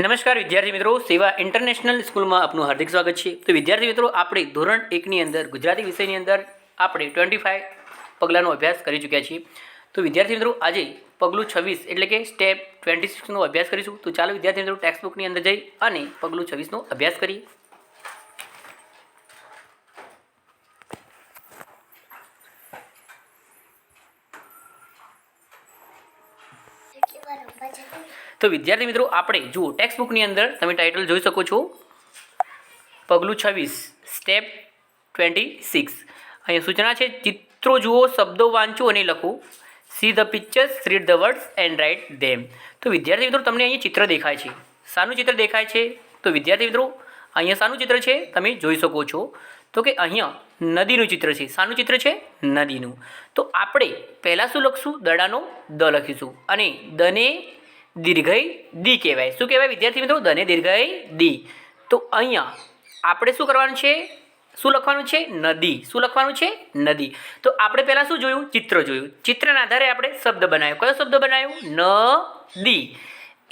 નમસ્કાર વિદ્યાર્થી મિત્રો, સેવા ઇન્ટરનેશનલ સ્કૂલમાં આપનું હાર્દિક સ્વાગત છે। તો વિદ્યાર્થી મિત્રો, આપણે ધોરણ 1ની અંદર ગુજરાતી વિષયની અંદર આપણે 25 પગલાંનો અભ્યાસ કરી ચૂક્યા છીએ। તો વિદ્યાર્થી મિત્રો, આજે પગલું 26 એટલે કે સ્ટેપ 26નો અભ્યાસ કરીશું। તો ચાલો વિદ્યાર્થી મિત્રો, ટેક્સ્ટ બુકની અંદર જઈ અને પગલું 26નો અભ્યાસ કરીએ। તો વિદ્યાર્થી મિત્રો, આપણે જુઓ ટેક્સ્ટ બુકની અંદર તમે ટાઇટલ જોઈ શકો છો, પગલું 26 સ્ટેપ 26। અહીંયા સૂચના છે, ચિત્રો જુઓ, શબ્દો વાંચો અને લખો। See the pictures, read the words and write them. તો વિદ્યાર્થી મિત્રો, તમને અહીંયા ચિત્ર દેખાય છે। શાનું ચિત્ર દેખાય છે? તો વિદ્યાર્થી મિત્રો, અહીંયા શાનું ચિત્ર છે તમે જોઈ શકો છો, તો કે અહીંયા નદીનું ચિત્ર છે। શાનું ચિત્ર છે? નદીનું। તો આપણે પહેલાં શું લખશું? દડાનો દ લખીશું અને દને દીર્ઘઈ દી કહેવાય। શું કહેવાય વિદ્યાર્થી મિત્રો? દને દીર્ઘઈ દી। તો અહીંયા આપણે શું કરવાનું છે? શું લખવાનું છે? નદી। શું લખવાનું છે? નદી। તો આપણે પહેલાં શું જોયું? ચિત્ર જોયું। ચિત્રના આધારે આપણે શબ્દ બનાવ્યો। કયો શબ્દ બનાવ્યો? નદી।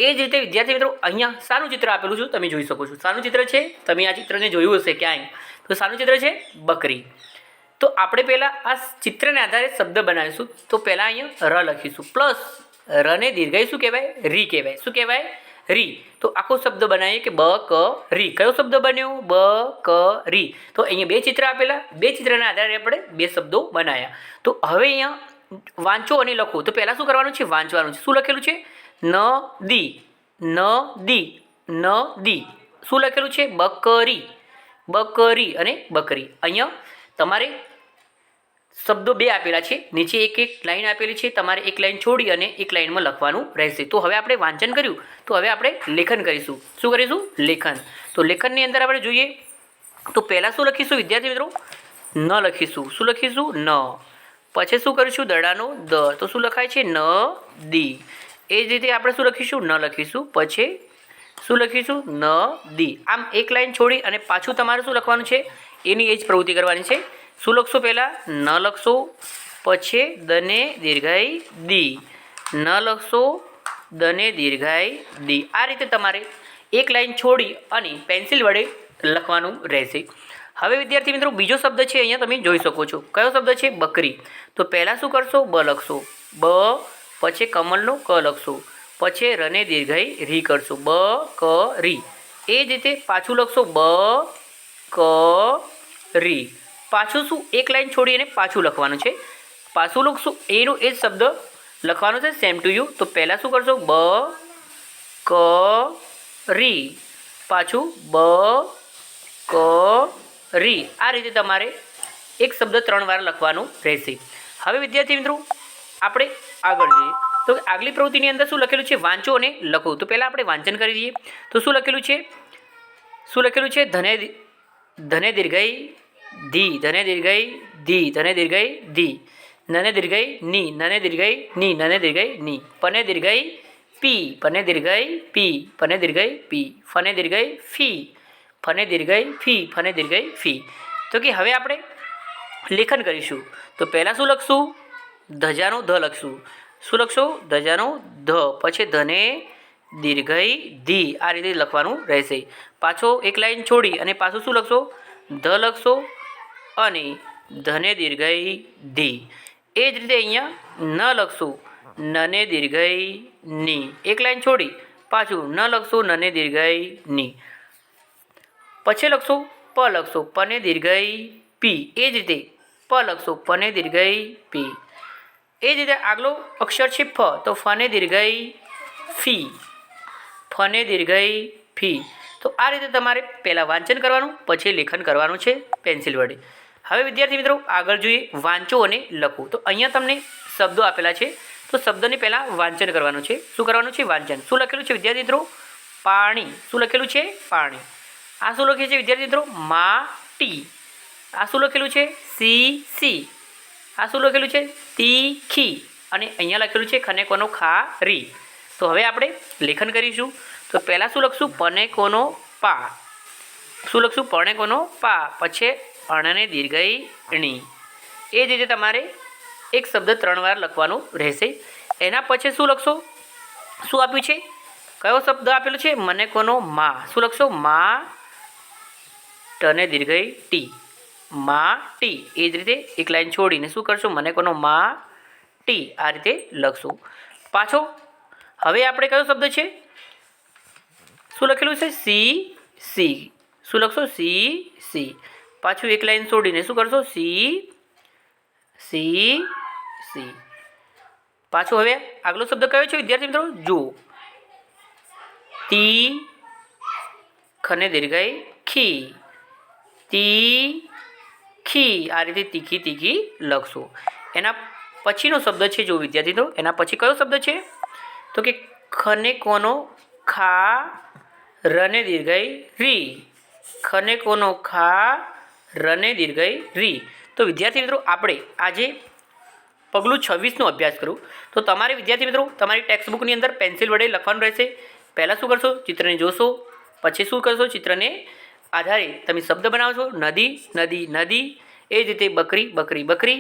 એ જ રીતે વિદ્યાર્થી મિત્રો, અહીંયા શાનું ચિત્ર આપેલું છે તમે જોઈ શકો છો। શાનું ચિત્ર છે? તમે આ ચિત્રને જોયું હશે ક્યાંય। તો શાનું ચિત્ર છે? બકરી। તો આપણે પહેલાં આ ચિત્રને આધારે શબ્દ બનાવીશું। તો પહેલાં અહીંયા ર લખીશું, પ્લસ રને દીર્ઘઈ શું કહેવાય? રી કહેવાય। શું કહેવાય? રી। તો આખો શબ્દ બનાવીએ કે બ ક રી। કયો શબ્દ બન્યો? બ ક રી। તો અહીંયા બે ચિત્ર આપેલા, બે ચિત્રના આધારે આપણે બે શબ્દો બનાવ્યા। તો હવે અહીંયા વાંચો અને લખો। તો પહેલાં શું કરવાનું છે? વાંચવાનું છે। શું લખેલું છે? નદી, નદી, નદી। શું લખેલું છે? બકરી, બકરી અને બકરી। અહીંયા તમારે શબ્દો બે આપેલા છે, નીચે એક એક લાઈન આપેલી છે, તમારે એક લાઈન છોડી અને એક લાઈનમાં લખવાનું રહેશે। તો હવે આપણે વાંચન કર્યું, તો હવે આપણે લેખન કરીશું। શું કરીશું? લેખન। તો લેખનની અંદર આપણે જોઈએ તો પહેલાં શું લખીશું વિદ્યાર્થી મિત્રો? ન લખીશું। શું લખીશું? ન। પછી શું કરીશું? દડાનો દ। તો શું લખાય છે? ન દી। એ જ રીતે આપણે શું લખીશું? ન લખીશું। પછી શું લખીશું? ન દી। આમ એક લાઈન છોડી અને પાછું તમારે શું લખવાનું છે? એની એ જ પ્રવૃત્તિ કરવાની છે। શું લખશો? પહેલાં ન લખશો, પછી દને દીર્ઘાઈ દી, ન લખશો, દને દીર્ઘાઈ દી। આ રીતે તમારે એક લાઈન છોડી અને પેન્સિલ વડે લખવાનું રહેશે। હવે વિદ્યાર્થી મિત્રો, બીજો શબ્દ છે, અહીંયા તમે જોઈ શકો છો। કયો શબ્દ છે? બકરી। તો પહેલાં શું કરશો? બ લખશો, બ, પછી કમલનો ક લખશો, પછી રને દીર્ઘાઈ રી કરશો, બ ક રી। એ જ રીતે પાછું લખશો, બ ક રી। પાછું શું? એક લાઈન છોડી અને પાછું લખવાનું છે। પાછું લખશું એનું એ જ શબ્દ લખવાનું છે, સેમ ટુ યુ। તો પહેલાં શું કરશો? બ ક રી, પાછું બ ક રી। આ રીતે તમારે એક શબ્દ 3 વાર લખવાનું રહેશે। હવે વિદ્યાર્થી મિત્રો, આપણે આગળ જઈએ તો આગલી પ્રવૃત્તિની અંદર શું લખેલું છે? વાંચો અને લખો। તો પહેલાં આપણે વાંચન કરી દઈએ। તો શું લખેલું છે? શું લખેલું છે? ધને દીર્ઘઈ ધી, ધને દીર્ઘઈ ધી, ધને દીર્ઘઈ ધી, નને દીર્ઘઈ ની, નને દીર્ઘઈ ની, નને દીર્ઘઈ ની, પને દીર્ઘઈ પી, પને દીર્ઘઈ પી, પને દીર્ઘઈ પી, ફને દીર્ઘઈ ફી, ફને દીર્ઘઈ ફી, ફને દીર્ઘઈ ફી। તો કે હવે આપણે લેખન કરીશું। તો પહેલાં શું લખશું? ધજાનો ધ લખશું। શું લખશો? ધજાનો ધ, પછી ધને દીર્ઘઈ ધી। આ રીતે લખવાનું રહેશે। પાછો એક લાઈન છોડી અને પાછું શું લખશો? ધ લખશો અને ધને દીર્ઘઈ ધી। એ જ રીતે અહીંયા ન લખશું, નને દીર્ઘઈ ની। એક લાઈન છોડી પાછું ન લખશો, નને દીર્ઘઈ ની। પછી લખશો પ લખશો, પને દીર્ઘઈ પી। એ જ રીતે પ લખશો, પને દીર્ઘઈ પી। એ જ રીતે આગલો અક્ષર છે ફ। તો ફને દીર્ઘઈ ફી, ફને દીર્ઘઈ ફી। તો આ રીતે તમારે પહેલાં વાંચન કરવાનું, પછી લેખન કરવાનું છે પેન્સિલ વડે। હવે વિદ્યાર્થી મિત્રો, આગળ જોઈએ વાંચો અને લખો। તો અહીંયા તમને શબ્દો આપેલા છે, તો શબ્દને પહેલાં વાંચન કરવાનું છે। શું કરવાનું છે? વાંચન। શું લખેલું છે વિદ્યાર્થી મિત્રો? પાણી। શું લખેલું છે? પાણી। આ શું લખેલું છે વિદ્યાર્થી મિત્રો? માટી। આ શું લખેલું છે? સી। આ શું લખેલું છે? તીખી। અને અહીંયા લખેલું છે ખને કોનો ખારી। તો હવે આપણે લેખન કરીશું। તો પહેલાં શું લખશું? પને કોનો પા। શું લખશું? પણે કોનો પા, પછી અણને દીર્ઘઈ ણી। એ જ રીતે તમારે એક શબ્દ 3 વાર લખવાનો રહેશે। એના પછી શું લખશો? શું આપ્યું છે? કયો શબ્દ આપેલો છે? મને કોનો માં. શું લખશો? માં ટને દીર્ઘઈ ટી, માં ટી. એ જ રીતે એક લાઈન છોડીને શું કરશો? મને કોનો માં ટી. આ રીતે લખશું. પાછો હવે આપણે કયો શબ્દ છે? શું લખેલું છે? C C. શું લખશો? C C. પાછું એક લાઈન છોડીને શું કરશો? C C C. પાછું હવે આગલો શબ્દ કયો છે વિદ્યાર્થી મિત્રો? જુઓ. તી ખને દીર્ઘઈ ખી, તી ખી. આ રીતે તીખી તીખી લખશો. એના પછીનો શબ્દ છે જો વિદ્યાર્થી મિત્રો, એના પછી કયો શબ્દ છે? તો કે ખને કોનો ખા, રને દીર્ઘઈ રી. ખને કોનો ખા, રને દીર્ઘઈ રી. તો વિદ્યાર્થી મિત્રો આપણે આજે પગલું 26નો અભ્યાસ કરું. તો તમારે વિદ્યાર્થી મિત્રો તમારી ટેક્સ્ટ બુકની અંદર પેન્સિલ વડે લખવાનું રહેશે. પહેલાં શું કરશો? ચિત્રને જોશો. પછી શું કરશો? ચિત્રને આધારે તમે શબ્દ બનાવશો. નદી નદી નદી. એ જ રીતે બકરી બકરી બકરી.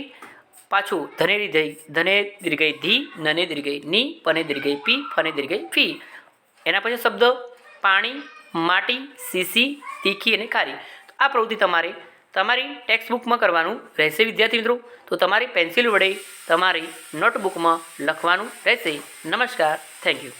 પાછું ધને દીર્ઘઈ ધી, નને દીર્ઘઈ ની, પને દીર્ઘઈ પી, ફને દીર્ઘઈ ફી. એના પછી શબ્દ પાણી, માટી, સીસી, તીખી અને ખારી. આ પ્રવૃત્તિ તમારે તમારી ટેક્સ્ટ બુકમાં કરવાનું રહેશે વિદ્યાર્થી મિત્રો. તો તમારી પેન્સિલ વડે તમારી નોટબુકમાં લખવાનું રહેશે. નમસ્કાર. Thank you.